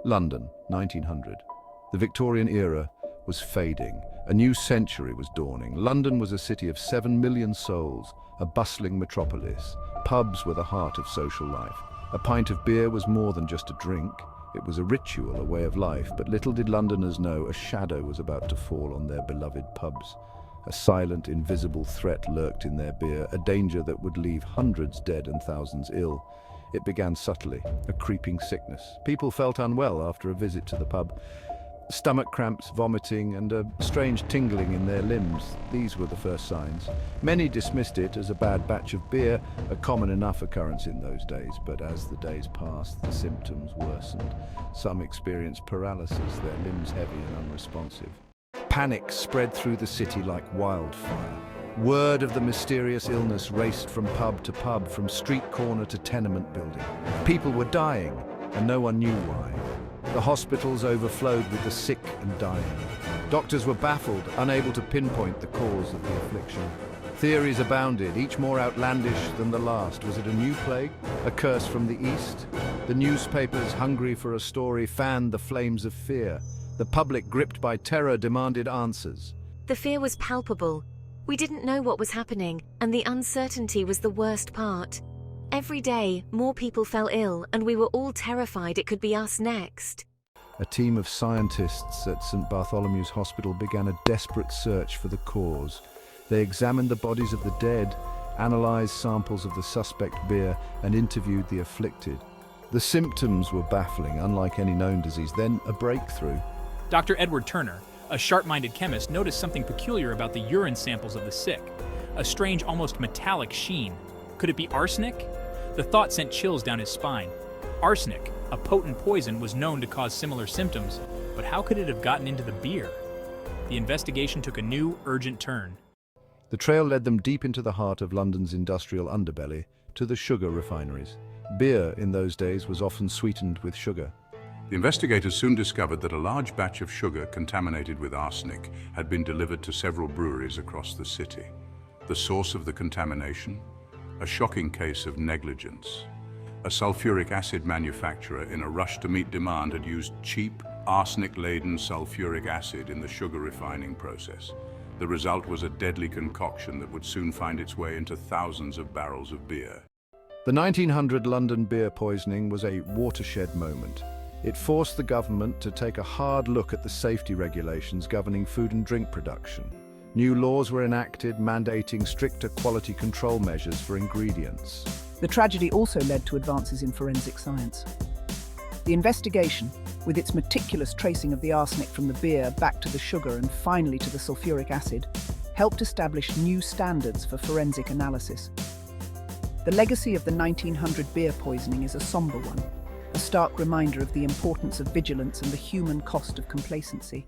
London, 1900. The Victorian era was fading. A new century was dawning. London was a city of 7 million souls, a bustling metropolis. Pubs were the heart of social life. A pint of beer was more than just a drink. It was a ritual, a way of life. But little did Londoners know a shadow was about to fall on their beloved pubs. A silent, invisible threat lurked in their beer, a danger that would leave hundreds dead and thousands ill. It began subtly, a creeping sickness. People felt unwell after a visit to the pub. Stomach cramps, vomiting, and a strange tingling in their limbs. These were the first signs. Many dismissed it as a bad batch of beer, a common enough occurrence in those days. But as the days passed, the symptoms worsened. Some experienced paralysis, their limbs heavy and unresponsive. Panic spread through the city like wildfire. Word of the mysterious illness raced from pub to pub, from street corner to tenement building. People were dying, and no one knew why. The hospitals overflowed with the sick and dying. Doctors were baffled, unable to pinpoint the cause of the affliction. Theories abounded, each more outlandish than the last. Was it a new plague? A curse from the east? The newspapers, hungry for a story, fanned the flames of fear. The public, gripped by terror, demanded answers. The fear was palpable. We didn't know what was happening, and the uncertainty was the worst part. Every day, more people fell ill, and we were all terrified it could be us next. A team of scientists at St. Bartholomew's Hospital began a desperate search for the cause. They examined the bodies of the dead, analyzed samples of the suspect beer, and interviewed the afflicted. The symptoms were baffling, unlike any known disease. Then a breakthrough. Dr. Edward Turner, a sharp-minded chemist, noticed something peculiar about the urine samples of the sick. A strange, almost metallic sheen. Could it be arsenic? The thought sent chills down his spine. Arsenic, a potent poison, was known to cause similar symptoms, but how could it have gotten into the beer? The investigation took a new, urgent turn. The trail led them deep into the heart of London's industrial underbelly, to the sugar refineries. Beer in those days was often sweetened with sugar. The investigators soon discovered that a large batch of sugar contaminated with arsenic had been delivered to several breweries across the city. The source of the contamination? A shocking case of negligence. A sulfuric acid manufacturer, in a rush to meet demand, had used cheap, arsenic-laden sulfuric acid in the sugar refining process. The result was a deadly concoction that would soon find its way into thousands of barrels of beer. The 1900 London beer poisoning was a watershed moment. It forced the government to take a hard look at the safety regulations governing food and drink production. New laws were enacted mandating stricter quality control measures for ingredients. The tragedy also led to advances in forensic science. The investigation, with its meticulous tracing of the arsenic from the beer back to the sugar and finally to the sulfuric acid, helped establish new standards for forensic analysis. The legacy of the 1900 beer poisoning is a somber one, a stark reminder of the importance of vigilance and the human cost of complacency.